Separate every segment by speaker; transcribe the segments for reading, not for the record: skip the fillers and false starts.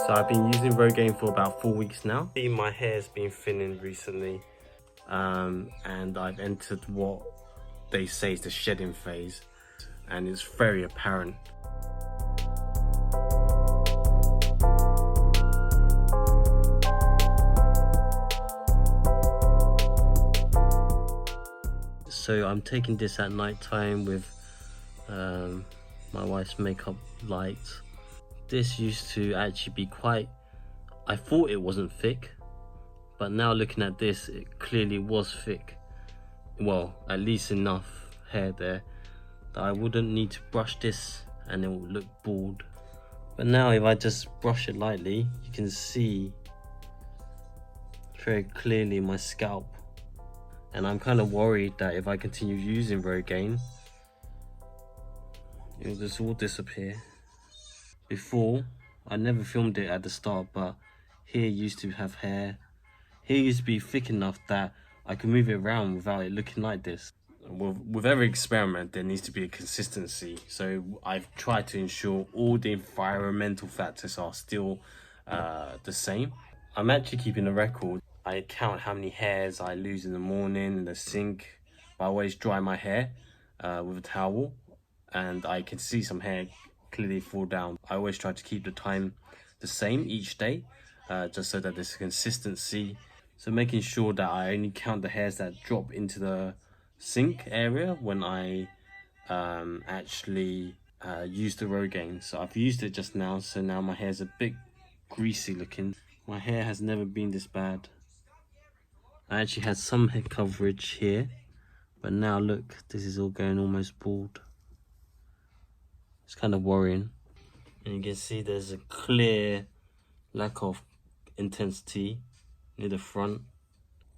Speaker 1: So I've been using Rogaine for about 4 weeks now. My hair's been thinning recently, and I've entered what they say is the shedding phase, and it's very apparent. So I'm taking this at night time with my wife's makeup light. This used to actually be quite, I thought it wasn't thick, but now looking at this, it clearly was thick. Well, at least enough hair there that I wouldn't need to brush this and it will look bald. But now if I just brush it lightly, you can see very clearly my scalp. And I'm kind of worried that if I continue using Rogaine, it'll just all disappear. Before, I never filmed it at the start, but here used to have hair. Here used to be thick enough that I could move it around without it looking like this. With every experiment, there needs to be a consistency. So I've tried to ensure all the environmental factors are still the same. I'm actually keeping a record. I count how many hairs I lose in the morning in the sink. I always dry my hair with a towel, and I can see some hair clearly fall down. I always try to keep the time the same each day, just so that there's consistency. So making sure that I only count the hairs that drop into the sink area when I actually use the Rogaine. So I've used it just now, so now my hair's a bit greasy looking. My hair has never been this bad. I actually had some hair coverage here, but now look, this is all going almost bald. It's kind of worrying. And you can see there's a clear lack of intensity near the front.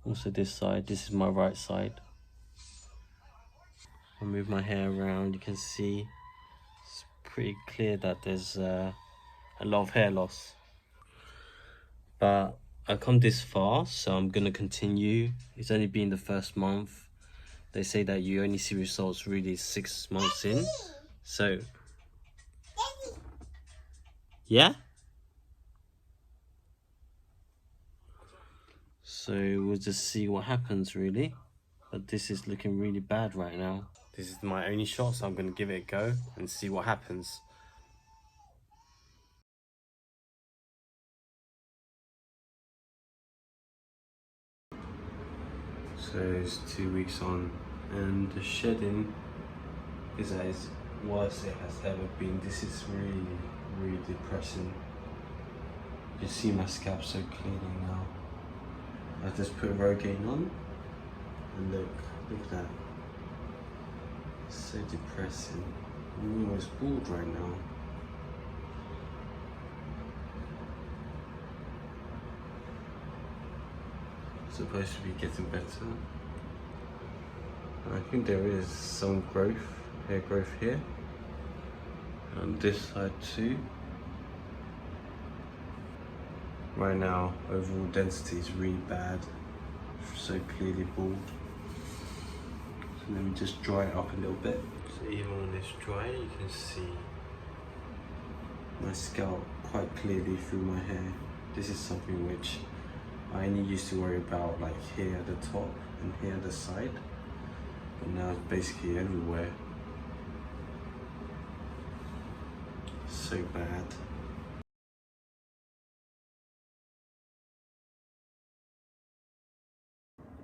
Speaker 1: Also this side, this is my right side. I move my hair around, you can see it's pretty clear that there's a lot of hair loss. But I've come this far, so I'm gonna continue. It's only been the first month. They say that you only see results really 6 months in. So, yeah? So we'll just see what happens really. But this is looking really bad right now. This is my only shot, so I'm gonna give it a go and see what happens. So it's 2 weeks on, and the shedding is as worse it has ever been. This is really, really depressing. You can see my scalp so clearly now. I just put Rogaine on, and look at that. It's so depressing. I'm almost bald right now. Supposed to be getting better. I think there is some growth, hair growth here, and this side too. Right now, overall density is really bad, so clearly bald. So let me just dry it up a little bit. So even when it's dry, you can see my scalp quite clearly through my hair. This is something which I only used to worry about like here at the top and here at the side, but now it's basically everywhere. So bad.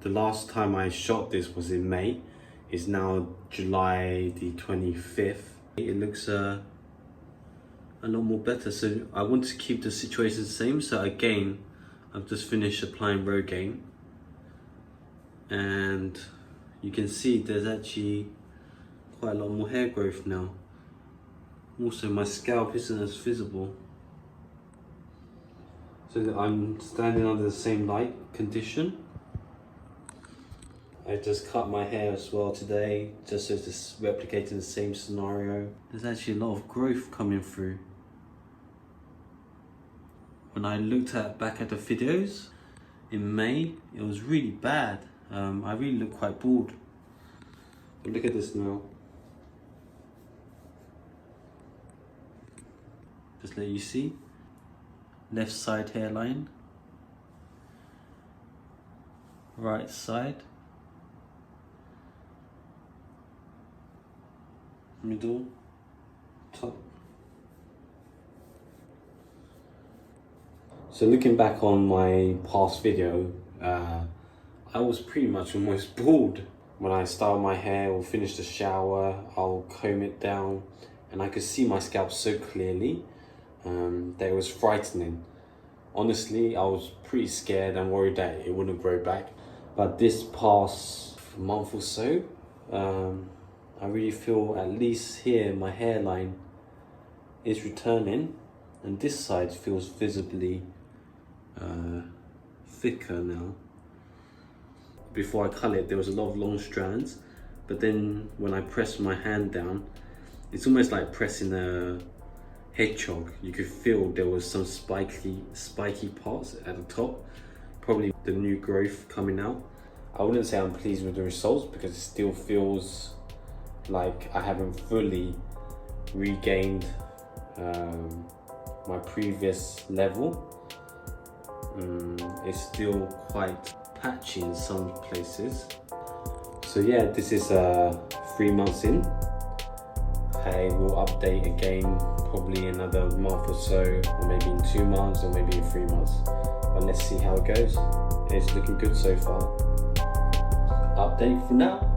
Speaker 1: The last time I shot this was in May. It's now July the 25th. It looks a lot more better, so I want to keep the situation the same. So again, I've just finished applying Rogaine, and you can see there's actually quite a lot more hair growth now. Also, my scalp isn't as visible. So that I'm standing under the same light condition. I just cut my hair as well today, just so it's replicating the same scenario. There's actually a lot of growth coming through. When I looked back at the videos in May, it was really bad. I really looked quite bald. But look at this now. Just let you see. left side hairline, right side, middle, top. So looking back on my past video, I was pretty much almost bald. When I style my hair or finish the shower, I'll comb it down and I could see my scalp so clearly that it was frightening. Honestly, I was pretty scared and worried that it wouldn't grow back. But this past month or so, I really feel, at least here, my hairline is returning, and this side feels visibly thicker now. Before I cut it, there was a lot of long strands, but then when I pressed my hand down, it's almost like pressing a hedgehog. You could feel there was some spiky parts at the top, probably the new growth coming out. I wouldn't say I'm pleased with the results because it still feels like I haven't fully regained my previous level. It's still quite patchy in some places. So yeah, this is 3 months in. I will update again probably another month or so, or maybe in 2 months, or maybe in 3 months. But let's see how it goes. It's looking good so far. Update for now.